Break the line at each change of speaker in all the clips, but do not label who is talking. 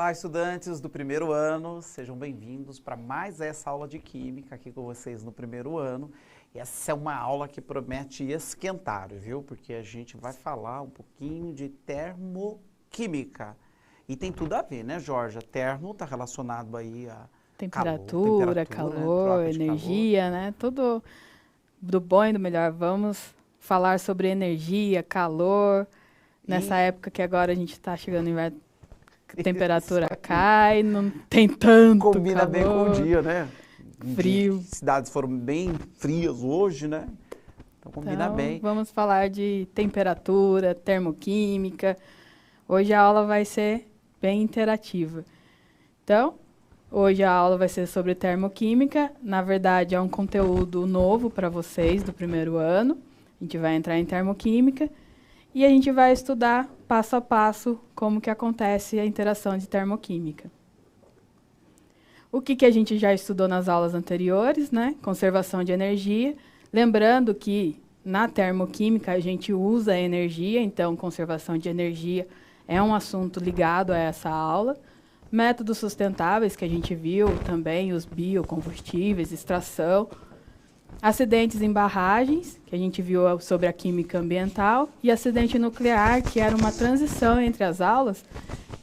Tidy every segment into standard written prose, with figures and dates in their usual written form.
Olá, estudantes do primeiro ano, sejam bem-vindos para mais essa aula de Química aqui com vocês no primeiro ano. E essa é uma aula que promete esquentar, viu? Porque a gente vai falar um pouquinho de termoquímica. E tem tudo a ver, né, Jorge? Termo está relacionado aí a
temperatura, calor,
né?
energia,
calor.
né? Tudo do bom e do melhor. Vamos falar sobre energia, calor. Nessa época que agora a gente está chegando em inverno, a temperatura cai, não tem tanto
Combina
calor,
bem com o dia, né?
Frio.
Cidades foram bem frias hoje, né? Então combina bem.
Vamos falar de temperatura, termoquímica. Hoje a aula vai ser bem interativa. Então, hoje a aula vai ser sobre termoquímica. Na verdade, é um conteúdo novo para vocês do primeiro ano. A gente vai entrar em termoquímica e a gente vai estudar passo a passo como que acontece a interação de termoquímica. O que a gente já estudou nas aulas anteriores, né? Conservação de energia. Lembrando que na termoquímica a gente usa a energia, então conservação de energia é um assunto ligado a essa aula. Métodos sustentáveis, que a gente viu também, os biocombustíveis, extração. Acidentes em barragens, que a gente viu sobre a química ambiental. E acidente nuclear, que era uma transição entre as aulas,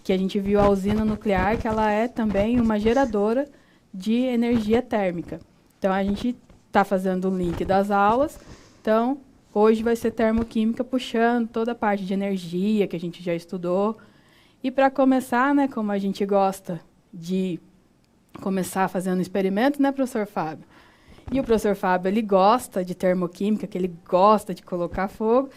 que a gente viu a usina nuclear, que ela é também uma geradora de energia térmica. Então, a gente está fazendo o link das aulas. Então, hoje vai ser termoquímica puxando toda a parte de energia que a gente já estudou. E para começar, né, como a gente gosta de começar fazendo experimento, né, professor Fábio? E o professor Fábio, ele gosta de termoquímica, que ele gosta de colocar fogo.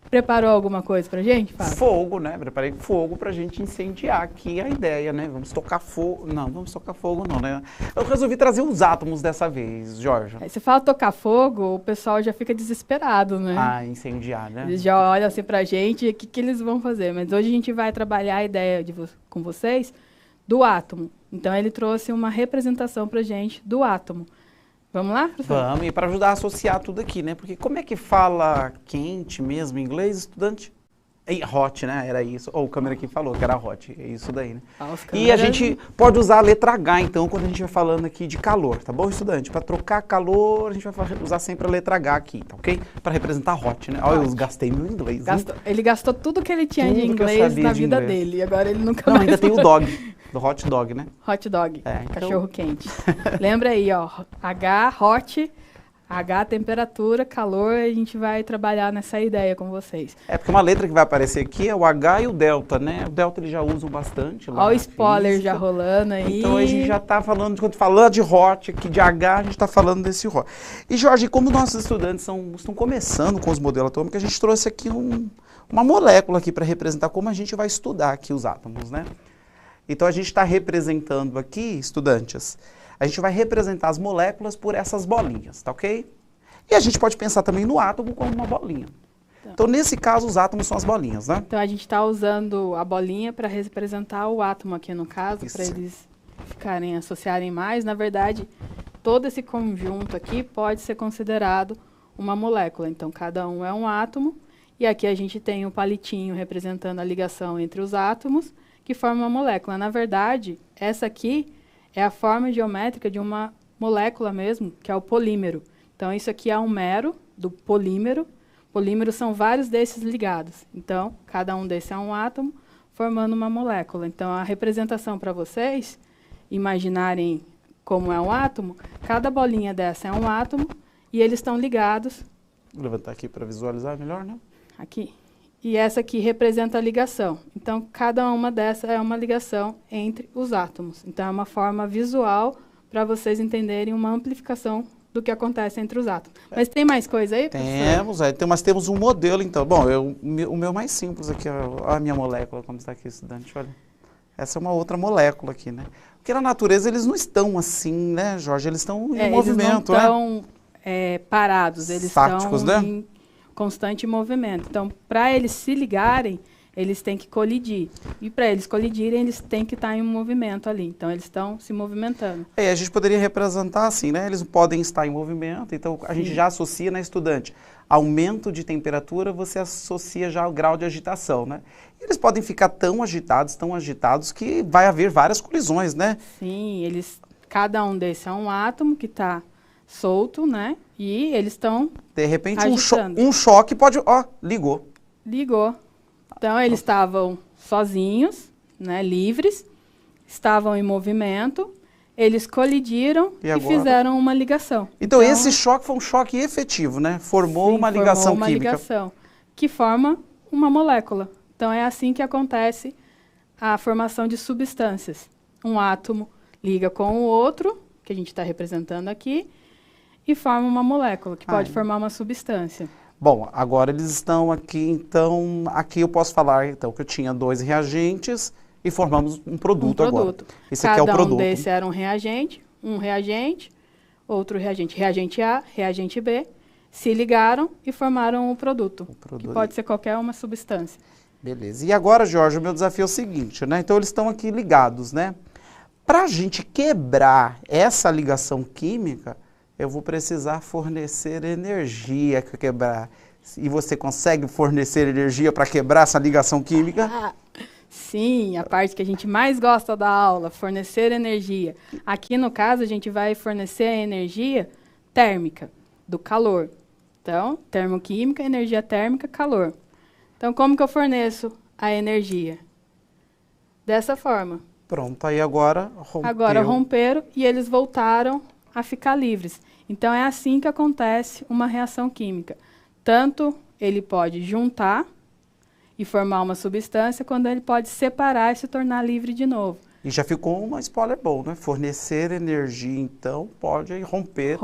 Preparou alguma coisa para a gente, Fábio?
Fogo, né? Preparei fogo para a gente incendiar aqui a ideia, né? Vamos tocar fogo. Não, vamos tocar fogo não, né? Eu resolvi trazer os átomos dessa vez, Jorge.
Aí você fala tocar fogo, o pessoal já fica desesperado, né?
Ah, incendiar, né?
Eles já olham assim para a gente, o que eles vão fazer? Mas hoje a gente vai trabalhar a ideia com vocês do átomo. Então, ele trouxe uma representação para a gente do átomo. Vamos lá, professor?
Vamos, e para ajudar a associar tudo aqui, né? Porque como é que fala quente mesmo em inglês, estudante? Hot, né? Era isso. Ou o câmera aqui falou que era hot. É isso daí, né? E a gente pode usar a letra H, então, quando a gente vai falando aqui de calor, tá bom, estudante? Para trocar calor, a gente vai usar sempre a letra H aqui, tá ok? Para representar hot, né? Olha, eu gastei meu inglês.
Ele gastou tudo que ele tinha de inglês na vida dele. E agora ele nunca mais...
Não, ainda tem o dog. Do hot dog, né?
Hot dog,
então...
cachorro quente. Lembra aí, ó, H, hot, H, temperatura, calor, a gente vai trabalhar nessa ideia com vocês.
É, porque uma letra que vai aparecer aqui é o H e o delta, né? O delta eles já usam bastante lá.
Olha o spoiler física. Já rolando aí.
Então a gente já está falando, quando falando de hot aqui, de H, a gente está falando desse hot. E Jorge, como nossos estudantes estão começando com os modelos atômicos, a gente trouxe aqui uma molécula aqui para representar como a gente vai estudar aqui os átomos, né? Então, a gente está representando aqui, estudantes, a gente vai representar as moléculas por essas bolinhas, tá ok? E a gente pode pensar também no átomo como uma bolinha. Então, nesse caso, os átomos são as bolinhas, né?
Então, a gente está usando a bolinha para representar o átomo aqui no caso, para eles associarem mais. Na verdade, todo esse conjunto aqui pode ser considerado uma molécula. Então, cada um é um átomo. E aqui a gente tem um palitinho representando a ligação entre os átomos, que forma uma molécula. Na verdade, essa aqui é a forma geométrica de uma molécula mesmo, que é o polímero. Então, isso aqui é um mero do polímero. Polímeros são vários desses ligados. Então, cada um desses é um átomo, formando uma molécula. Então, a representação para vocês imaginarem como é um átomo, cada bolinha dessa é um átomo e eles estão ligados.
Vou levantar aqui para visualizar melhor, né?
Aqui. E essa aqui representa a ligação. Então, cada uma dessas é uma ligação entre os átomos. Então, é uma forma visual para vocês entenderem uma amplificação do que acontece entre os átomos. Mas tem mais coisa aí, professor?
Mas temos um modelo, então. Bom, o meu mais simples aqui, a minha molécula, como está aqui, estudante, olha. Essa é uma outra molécula aqui, né? Porque na natureza eles não estão assim, né, Jorge? Eles estão em movimento,
né? Eles não estão parados, eles
estáticos,
estão
né?
Em constante movimento. Então, para eles se ligarem, eles têm que colidir. E para eles colidirem, eles têm que estar em um movimento ali. Então, eles estão se movimentando.
A gente poderia representar assim, né? Eles podem estar em movimento, então a gente já associa na estudante. Aumento de temperatura, você associa já ao grau de agitação, né? Eles podem ficar tão agitados, que vai haver várias colisões, né?
Sim, cada um desses é um átomo que está solto, né? E eles estão
De repente,
agitando.
um choque pode... Ó, ligou.
Ligou. Então, eles estavam sozinhos, né, livres, estavam em movimento, eles colidiram e fizeram uma ligação.
Então, esse choque foi um choque efetivo, né? Formou uma ligação
uma
química.
Ligação que forma uma molécula. Então, é assim que acontece a formação de substâncias. Um átomo liga com o outro, que a gente está representando aqui, e forma uma molécula, que pode formar uma substância.
Bom, agora eles estão aqui, então, aqui eu posso falar então, que eu tinha 2 reagentes e formamos um produto agora. Esse aqui é o produto.
Cada um desse era um reagente, outro reagente, reagente A, reagente B, se ligaram e formaram o produto, que pode ser qualquer uma substância.
Beleza. E agora, Jorge, o meu desafio é o seguinte, né? Então, eles estão aqui ligados, né? Para a gente quebrar essa ligação química, eu vou precisar fornecer energia para quebrar. E você consegue fornecer energia para quebrar essa ligação química?
Sim, a parte que a gente mais gosta da aula, fornecer energia. Aqui, no caso, a gente vai fornecer a energia térmica, do calor. Então, termoquímica, energia térmica, calor. Então, como que eu forneço a energia? Dessa forma.
Pronto, aí agora rompeu.
Agora romperam e eles voltaram a ficar livres. Então, é assim que acontece uma reação química. Tanto ele pode juntar e formar uma substância, quando ele pode separar e se tornar livre de novo.
E já ficou uma spoiler bom, né? Fornecer energia, então, pode romper.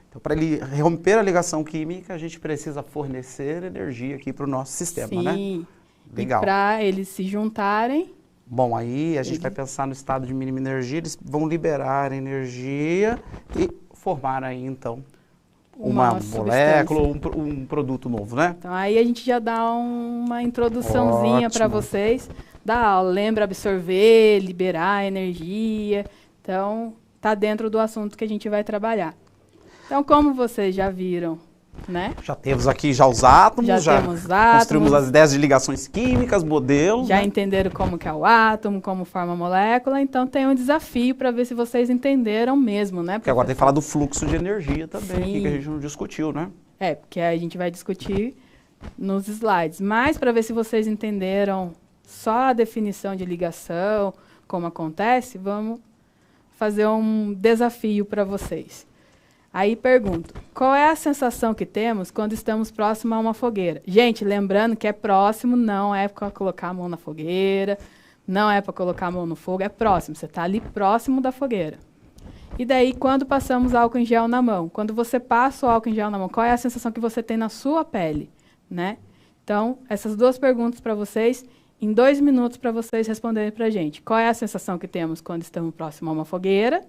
Então, para ele romper a ligação química, a gente precisa fornecer energia aqui para o nosso sistema, né?
Sim.
Legal.
E para eles se juntarem...
Bom, aí a gente vai pensar no estado de mínima energia, eles vão liberar energia e formar aí, então, uma molécula, um produto novo, né?
Então, aí a gente já dá uma introduçãozinha para vocês da aula. Lembra absorver, liberar energia. Então, tá dentro do assunto que a gente vai trabalhar. Então, como vocês já viram, né?
Já temos aqui já os átomos, já construímos as ideias de ligações químicas, modelos.
Já entenderam como que é o átomo, como forma a molécula, então tem um desafio para ver se vocês entenderam mesmo, né?
Porque agora tem que falar do fluxo de energia também,
Sim.
que a gente não discutiu, né?
Porque a gente vai discutir nos slides. Mas para ver se vocês entenderam só a definição de ligação, como acontece, vamos fazer um desafio para vocês. Aí pergunto, qual é a sensação que temos quando estamos próximo a uma fogueira? Gente, lembrando que é próximo, não é para colocar a mão na fogueira, não é para colocar a mão no fogo, é próximo, você está ali próximo da fogueira. E daí, quando passamos álcool em gel na mão? Quando você passa o álcool em gel na mão, qual é a sensação que você tem na sua pele, né? Então, essas 2 perguntas para vocês, em 2 minutos para vocês responderem para a gente. Qual é a sensação que temos quando estamos próximo a uma fogueira?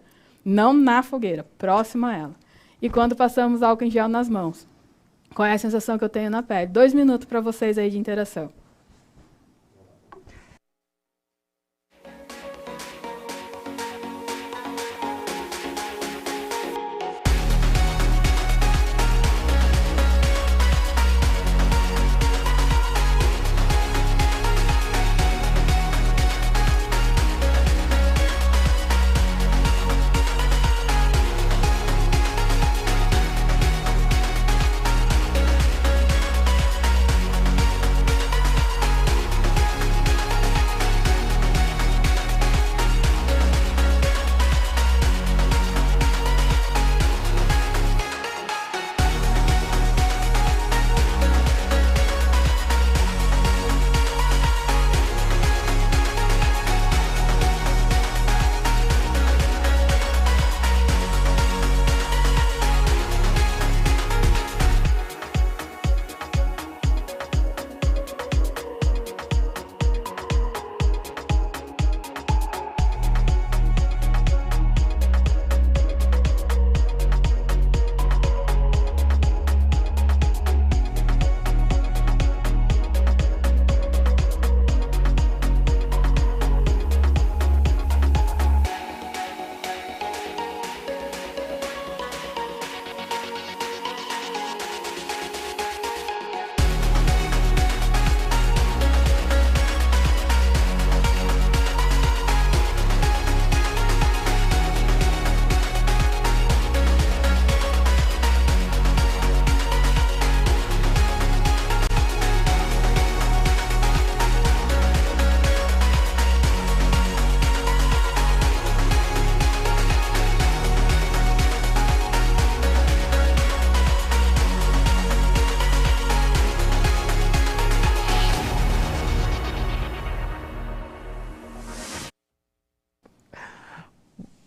Não na fogueira, próximo a ela. E quando passamos álcool em gel nas mãos? Qual é a sensação que eu tenho na pele? 2 minutos para vocês aí de interação.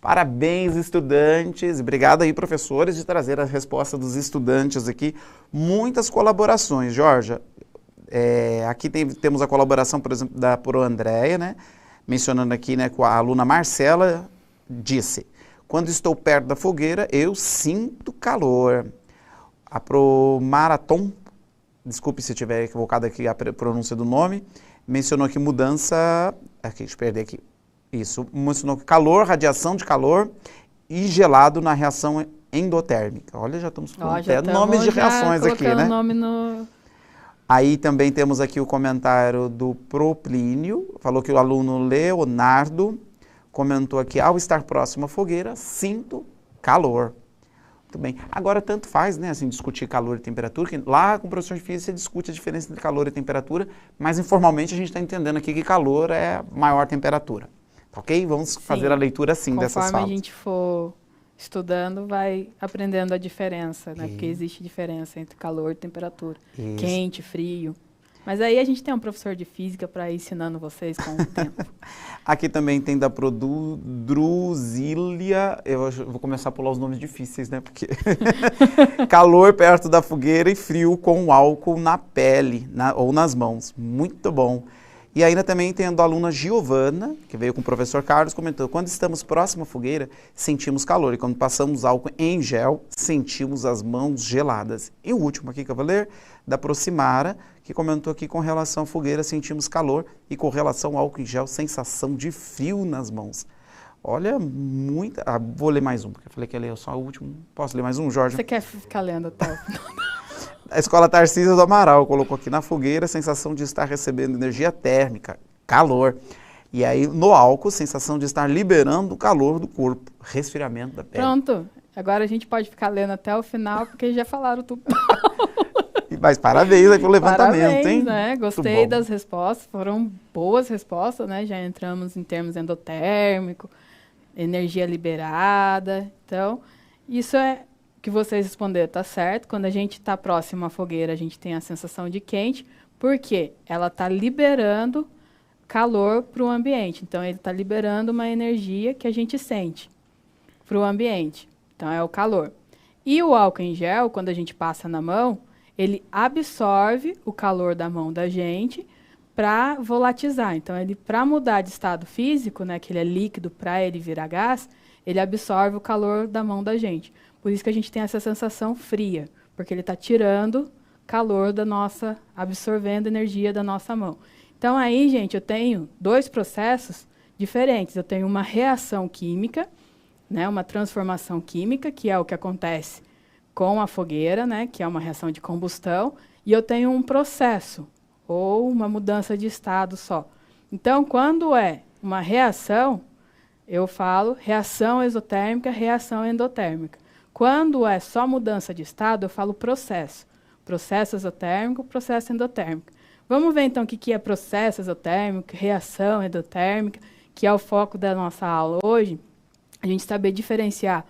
Parabéns, estudantes. Obrigado aí, professores, de trazer a resposta dos estudantes aqui. Muitas colaborações, Georgia. Aqui temos a colaboração, por exemplo, da Pro Andréia, né? Mencionando aqui, né, com a aluna Marcela, disse: quando estou perto da fogueira, eu sinto calor. A Pro Marathon, desculpe se estiver equivocado aqui a pronúncia do nome, mencionou aqui mudança, deixa eu perder aqui, isso, mencionou calor, radiação de calor e gelado na reação endotérmica. Olha, já estamos falando até nomes de reações aqui, né?
Nome no...
Aí também temos aqui o comentário do Proplínio, falou que o aluno Leonardo comentou aqui: ao estar próximo à fogueira, sinto calor. Muito bem. Agora, tanto faz, né, assim, discutir calor e temperatura, que lá com o professor de física você discute a diferença entre calor e temperatura, mas informalmente a gente está entendendo aqui que calor é maior temperatura. Ok? Vamos fazer a leitura assim dessas falas.
Conforme a gente for estudando, vai aprendendo a diferença, né? Porque existe diferença entre calor e temperatura. Isso. Quente, frio. Mas aí a gente tem um professor de física para ir ensinando vocês com o tempo.
Aqui também tem da Druzília. Eu vou começar a pular os nomes difíceis, né? Porque calor perto da fogueira e frio com álcool na pele ou nas mãos. Muito bom. E ainda também tem a da aluna Giovana, que veio com o professor Carlos, comentou: quando estamos próximo à fogueira, sentimos calor. E quando passamos álcool em gel, sentimos as mãos geladas. E o último aqui que eu vou ler, da Proximara, que comentou aqui: com relação à fogueira, sentimos calor. E com relação ao álcool em gel, sensação de frio nas mãos. Olha, muita... vou ler mais um, porque eu falei que ia ler só o último. Posso ler mais um, Jorge?
Você quer ficar lendo até o final?
A Escola Tarcísio do Amaral colocou aqui: na fogueira, sensação de estar recebendo energia térmica, calor. E aí, no álcool, sensação de estar liberando o calor do corpo, resfriamento da pele.
Pronto. Agora a gente pode ficar lendo até o final, porque já falaram tudo.
Mas parabéns aí pelo levantamento,
parabéns,
hein?
Né? Gostei das respostas, foram boas respostas, né? Já entramos em termos endotérmico, energia liberada. Então, isso é que vocês responderam, tá certo. Quando a gente está próximo à fogueira, a gente tem a sensação de quente, porque ela está liberando calor para o ambiente. Então, ele está liberando uma energia que a gente sente para o ambiente. Então, é o calor. E o álcool em gel, quando a gente passa na mão, ele absorve o calor da mão da gente para volatizar. Então, ele, para mudar de estado físico, né, que ele é líquido, para ele virar gás, ele absorve o calor da mão da gente. Por isso que a gente tem essa sensação fria, porque ele está tirando calor da nossa, absorvendo energia da nossa mão. Então, aí, gente, eu tenho dois processos diferentes. Eu tenho uma reação química, né, uma transformação química, que é o que acontece com a fogueira, né, que é uma reação de combustão, e eu tenho um processo, ou uma mudança de estado só. Então, quando é uma reação, eu falo reação exotérmica, reação endotérmica. Quando é só mudança de estado, eu falo processo. Processo exotérmico, processo endotérmico. Vamos ver, então, o que é processo exotérmico, reação endotérmica, que é o foco da nossa aula hoje. A gente saber diferenciar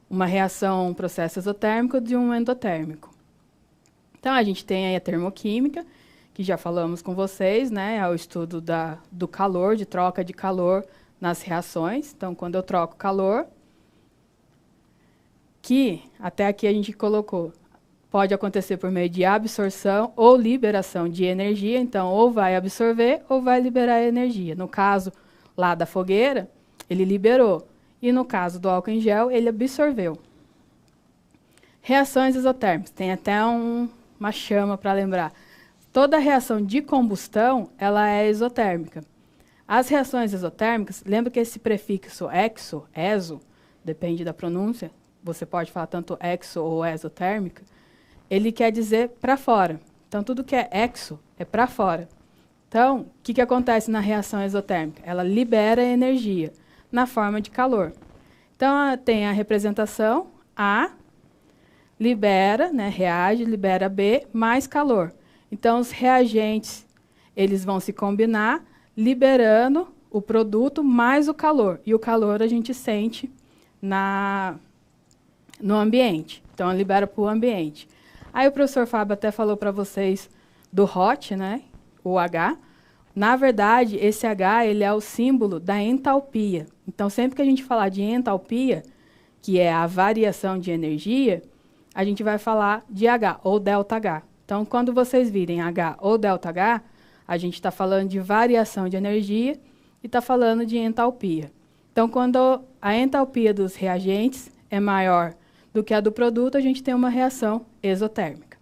uma reação, um processo exotérmico de um endotérmico. Então, a gente tem aí a termoquímica, que já falamos com vocês, né? É o estudo do calor, de troca de calor nas reações. Então, quando eu troco calor, que até aqui a gente colocou, pode acontecer por meio de absorção ou liberação de energia. Então, ou vai absorver ou vai liberar energia. No caso lá da fogueira, ele liberou. E no caso do álcool em gel, ele absorveu. Reações exotérmicas. Tem até uma chama para lembrar. Toda reação de combustão, ela é exotérmica. As reações exotérmicas, lembra que esse prefixo exo, exo, depende da pronúncia, você pode falar tanto exo ou exotérmica, ele quer dizer para fora. Então, tudo que é exo é para fora. Então, o que acontece na reação exotérmica? Ela libera energia na forma de calor. Então, tem a representação A, libera, né, reage, libera B, mais calor. Então, os reagentes, eles vão se combinar, liberando o produto mais o calor. E o calor a gente sente no ambiente. Então, libera para o ambiente. Aí o professor Fábio até falou para vocês do HOT, né, o H. Na verdade, esse H ele é o símbolo da entalpia. Então, sempre que a gente falar de entalpia, que é a variação de energia, a gente vai falar de H, ou ΔH. Então, quando vocês virem H ou ΔH, a gente está falando de variação de energia e está falando de entalpia. Então, quando a entalpia dos reagentes é maior do que a do produto, a gente tem uma reação exotérmica.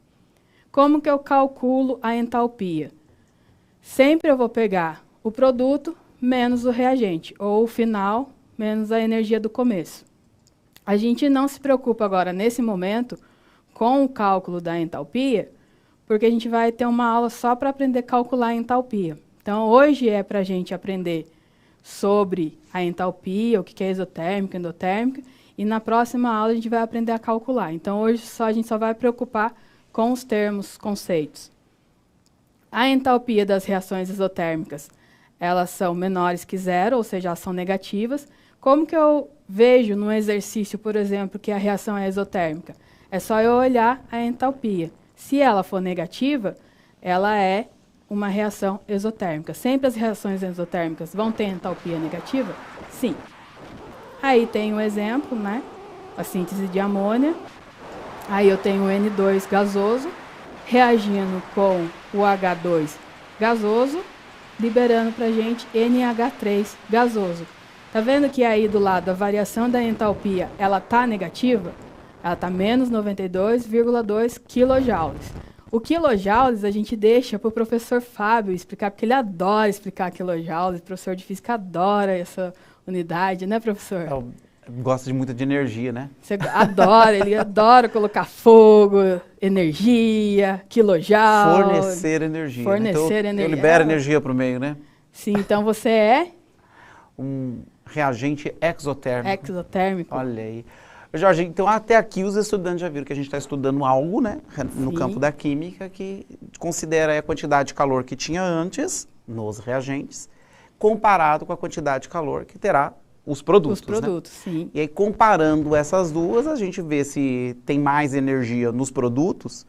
Como que eu calculo a entalpia? Sempre eu vou pegar o produto menos o reagente, ou o final menos a energia do começo. A gente não se preocupa agora, nesse momento, com o cálculo da entalpia, porque a gente vai ter uma aula só para aprender a calcular a entalpia. Então, hoje é para a gente aprender sobre a entalpia, o que é exotérmica, endotérmica, e na próxima aula a gente vai aprender a calcular. Então, hoje a gente só vai preocupar com os termos, conceitos. A entalpia das reações exotérmicas, elas são menores que zero, ou seja, elas são negativas. Como que eu vejo num exercício, por exemplo, que a reação é exotérmica? É só eu olhar a entalpia. Se ela for negativa, ela é uma reação exotérmica. Sempre as reações exotérmicas vão ter entalpia negativa? Sim. Aí tem um exemplo, né? A síntese de amônia. Aí eu tenho o N2 gasoso reagindo com o H2 gasoso, liberando para a gente NH3 gasoso. Tá vendo que aí do lado a variação da entalpia ela tá negativa? Ela está menos 92,2 kJ. O quilojoules a gente deixa para o professor Fábio explicar, porque ele adora explicar quilojoules, o professor de física adora essa unidade, né, professor?
Gosta de muita de energia, né?
Você adora, ele adora colocar fogo, energia, quilojoules.
Fornecer energia.
Fornecer
né?
energia.
Eu libero energia para o meio, né?
Sim, então você é?
Um reagente exotérmico.
Exotérmico.
Olha aí. Jorge, então até aqui os estudantes já viram que a gente está estudando algo, né, no
Sim.
campo da química, que considera a quantidade de calor que tinha antes, nos reagentes, comparado com a quantidade de calor que terá os produtos.
Os produtos,
né?
sim.
E aí, comparando essas duas, a gente vê se tem mais energia nos produtos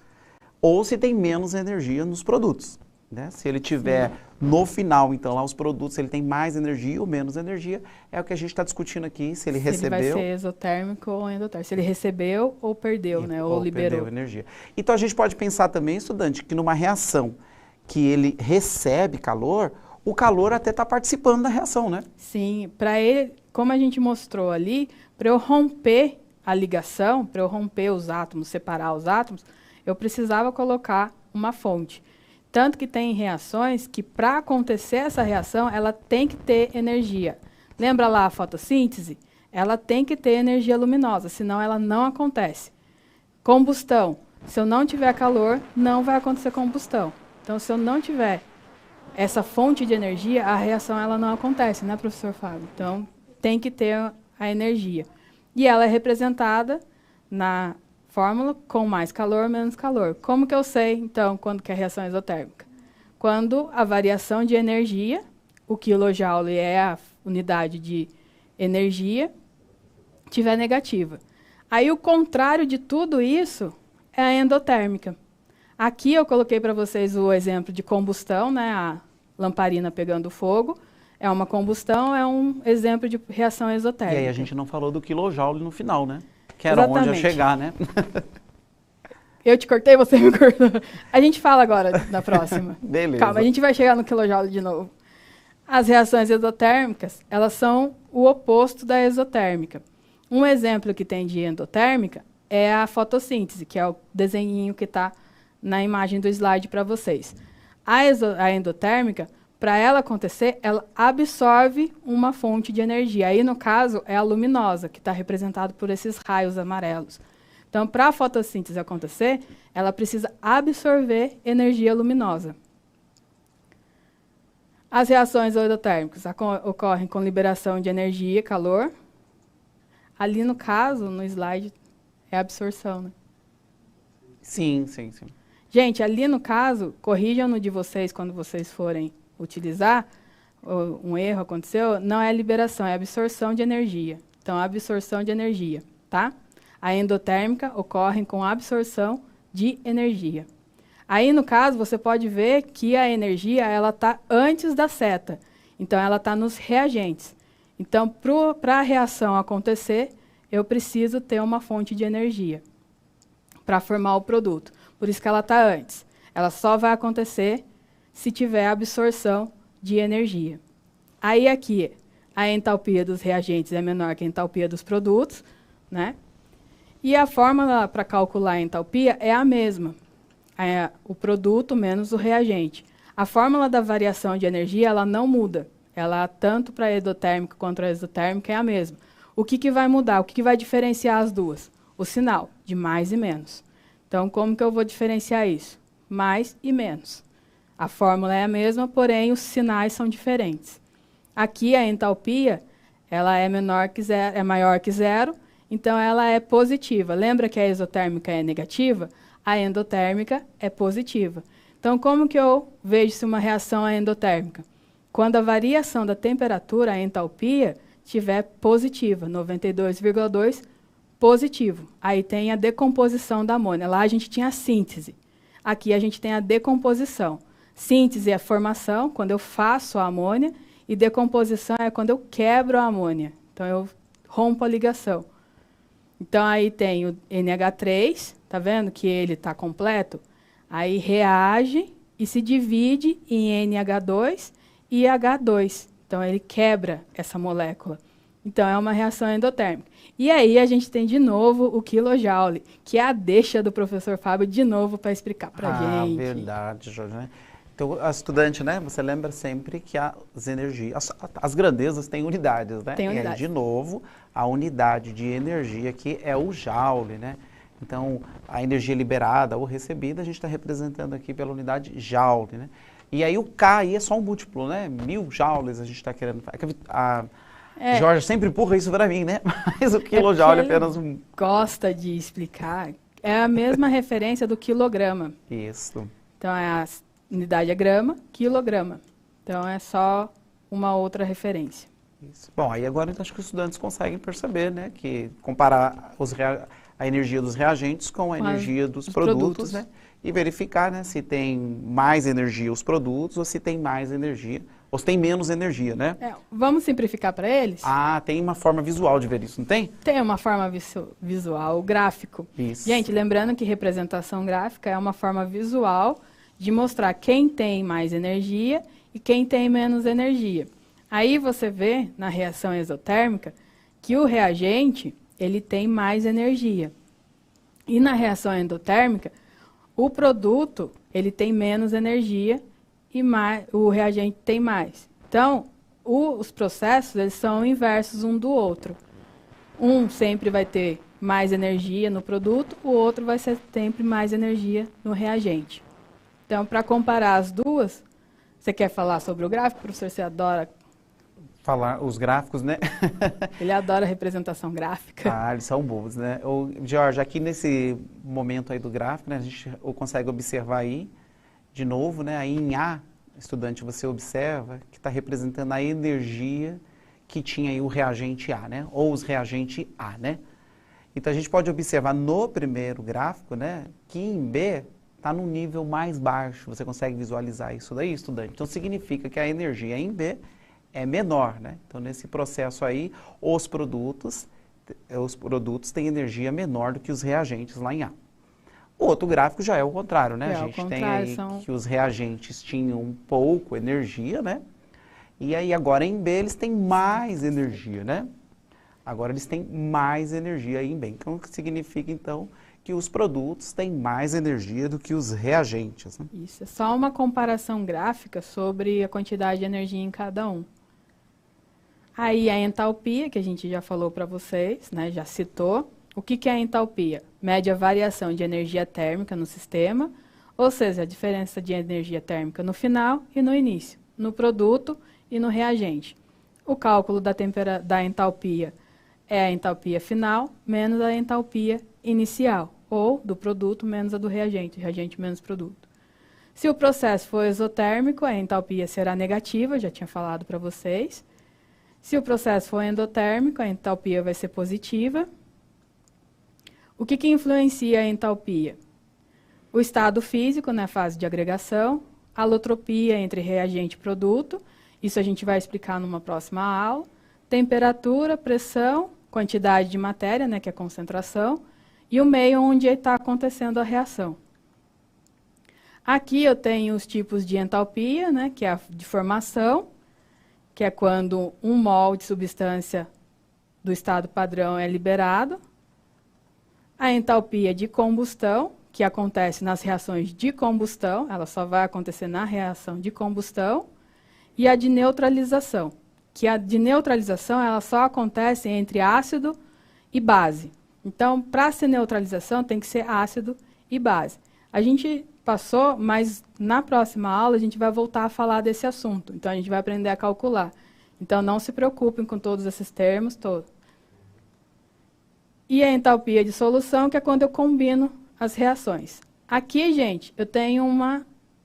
ou se tem menos energia nos produtos. Né? Se ele tiver no final, então, lá os produtos, se ele tem mais energia ou menos energia, é o que a gente está discutindo aqui, se ele recebeu...
Se ele vai ser exotérmico ou endotérmico, se ele recebeu ou perdeu, né? Ou liberou.
Perdeu energia. Então, a gente pode pensar também, estudante, que numa reação que ele recebe calor, o calor até está participando da reação, né?
Sim, para ele, como a gente mostrou ali, para eu romper a ligação, para eu romper os átomos, separar os átomos, eu precisava colocar uma fonte. Tanto que tem reações que, para acontecer essa reação, ela tem que ter energia. Lembra lá a fotossíntese? Ela tem que ter energia luminosa, senão ela não acontece. Combustão. Se eu não tiver calor, não vai acontecer combustão. Então, se eu não tiver essa fonte de energia, a reação ela não acontece, né, professor Fábio? Então, tem que ter a energia. E ela é representada na fórmula com mais calor, menos calor. Como que eu sei, então, quando que é a reação exotérmica? Quando a variação de energia, o quilojoule é a unidade de energia, tiver negativa. Aí o contrário de tudo isso é a endotérmica. Aqui eu coloquei para vocês o exemplo de combustão, né, a lamparina pegando fogo. É uma combustão, é um exemplo de reação exotérmica.
E aí a gente não falou do quilojoule no final, né? Que era
Exatamente.
onde ia chegar, né?
Eu te cortei, você me cortou. A gente fala agora na próxima.
Beleza.
Calma, a gente vai chegar no quilojoule de novo. As reações exotérmicas, elas são o oposto da exotérmica. Um exemplo que tem de endotérmica é a fotossíntese, que é o desenhinho que está na imagem do slide para vocês. A endotérmica, para ela acontecer, ela absorve uma fonte de energia. Aí, no caso, é a luminosa, que está representada por esses raios amarelos. Então, para a fotossíntese acontecer, ela precisa absorver energia luminosa. As reações endotérmicas ocorrem com liberação de energia, calor. Ali, no caso, no slide, é absorção, né?
Sim, sim, sim.
Gente, ali no caso, corrijam no de vocês quando vocês forem utilizar, um erro aconteceu, não é liberação, é absorção de energia. Então, absorção de energia, tá? A endotérmica ocorre com absorção de energia. Aí, no caso, você pode ver que a energia ela está antes da seta. Então, ela está nos reagentes. Então, para a reação acontecer, eu preciso ter uma fonte de energia para formar o produto. Por isso que ela está antes. Ela só vai acontecer se tiver absorção de energia. Aí, aqui, a entalpia dos reagentes é menor que a entalpia dos produtos, né? E a fórmula para calcular a entalpia é a mesma. É o produto menos o reagente. A fórmula da variação de energia ela não muda. Ela, tanto para a endotérmica quanto a exotérmica, é a mesma. O que vai mudar? O que vai diferenciar as duas? O sinal, de mais e menos. Então, como que eu vou diferenciar isso? Mais e menos. A fórmula é a mesma, porém, os sinais são diferentes. Aqui, a entalpia ela é menor que zero, é maior que zero, então ela é positiva. Lembra que a exotérmica é negativa? A endotérmica é positiva. Então, como que eu vejo se uma reação é endotérmica? Quando a variação da temperatura, a entalpia, estiver positiva, 92,2 positivo. Aí tem a decomposição da amônia. Lá a gente tinha a síntese. Aqui a gente tem a decomposição. Síntese é a formação, quando eu faço a amônia, e decomposição é quando eu quebro a amônia. Então, eu rompo a ligação. Então, aí tem o NH3, tá vendo que ele está completo? Aí reage e se divide em NH2 e H2. Então, ele quebra essa molécula. Então, é uma reação endotérmica. E aí, a gente tem de novo o quilojoule, que é a deixa do professor Fábio de novo para explicar para a gente.
Verdade, Jorge, né? Então, a estudante, né, você lembra sempre que as energias, as grandezas têm unidades, né?
Tem unidade.
E aí, de novo, a unidade de energia aqui é o joule, né? Então, a energia liberada ou recebida, a gente está representando aqui pela unidade joule, né? E aí, o K aí é só um múltiplo, né? 1000 joules a gente está querendo... Jorge sempre empurra isso para mim, né? Mas o quilojoule é apenas um...
gosta de explicar. É a mesma referência do quilograma.
Isso.
Então, a unidade é grama, quilograma. Então, é só uma outra referência.
Isso. Bom, aí agora então, acho que os estudantes conseguem perceber, né? Que comparar a energia dos reagentes com a energia dos produtos, né? E verificar, né? Se tem mais energia os produtos ou se tem mais energia, ou se tem menos energia, né?
Vamos simplificar para eles?
Tem uma forma visual de ver isso, não tem?
Tem uma forma visual, o gráfico.
Isso.
Gente, lembrando que representação gráfica é uma forma visual de mostrar quem tem mais energia e quem tem menos energia. Aí você vê, na reação exotérmica, que o reagente, ele tem mais energia. E na reação endotérmica, o produto, ele tem menos energia e o reagente tem mais. Então, os processos, eles são inversos um do outro. Um sempre vai ter mais energia no produto, o outro vai ser sempre mais energia no reagente. Então, para comparar as duas, você quer falar sobre o gráfico, professor? Você adora...
falar os gráficos, né?
Ele adora representação gráfica.
Eles são bons, né? Jorge, aqui nesse momento aí do gráfico, né, a gente consegue observar aí, de novo, né, aí em A, estudante, você observa que está representando a energia que tinha aí o reagente A, né? Ou os reagentes A, né? Então, a gente pode observar no primeiro gráfico, né, que em B está num nível mais baixo. Você consegue visualizar isso daí, estudante? Então, significa que a energia em B é menor, né? Então, nesse processo aí, os produtos têm energia menor do que os reagentes lá em A. O outro gráfico já é o contrário, né? A gente tem aí que os reagentes tinham pouco energia, né? E aí agora em B eles têm mais energia, né? Agora eles têm mais energia aí em B. Então, o que significa, então, que os produtos têm mais energia do que os reagentes, né?
Isso, é só uma comparação gráfica sobre a quantidade de energia em cada um. Aí a entalpia, que a gente já falou para vocês, né, já citou. O que é a entalpia? Mede a variação de energia térmica no sistema, ou seja, a diferença de energia térmica no final e no início, no produto e no reagente. O cálculo da entalpia é a entalpia final menos a entalpia inicial, ou do produto menos a do reagente menos produto. Se o processo for exotérmico, a entalpia será negativa, já tinha falado para vocês. Se o processo for endotérmico, a entalpia vai ser positiva. O que influencia a entalpia? O estado físico, na fase de agregação. Alotropia entre reagente e produto. Isso a gente vai explicar numa próxima aula. Temperatura, pressão, quantidade de matéria, né, que é a concentração. E o meio onde está acontecendo a reação. Aqui eu tenho os tipos de entalpia, né, que é a de formação, que é quando 1 mol de substância do estado padrão é liberado. A entalpia de combustão, que acontece nas reações de combustão, ela só vai acontecer na reação de combustão. E a de neutralização, que a de neutralização ela só acontece entre ácido e base. Então, para ser neutralização, tem que ser ácido e base. A gente passou, mas na próxima aula a gente vai voltar a falar desse assunto. Então, a gente vai aprender a calcular. Então, não se preocupem com todos esses termos todos. E a entalpia de solução, que é quando eu combino as reações. Aqui, gente, eu tenho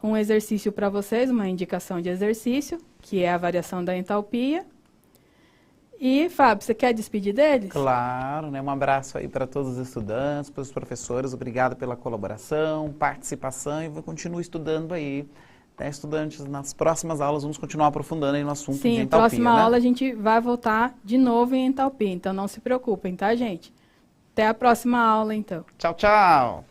um exercício para vocês, uma indicação de exercício, que é a variação da entalpia. E, Fábio, você quer despedir deles?
Claro, né? Um abraço aí para todos os estudantes, para os professores. Obrigado pela colaboração, participação e continue estudando aí. Né, estudantes, nas próximas aulas vamos continuar aprofundando aí no assunto de entalpia. Sim, na próxima
aula a gente vai voltar de novo em entalpia, então não se preocupem, tá, gente? Até a próxima aula, então.
Tchau, tchau!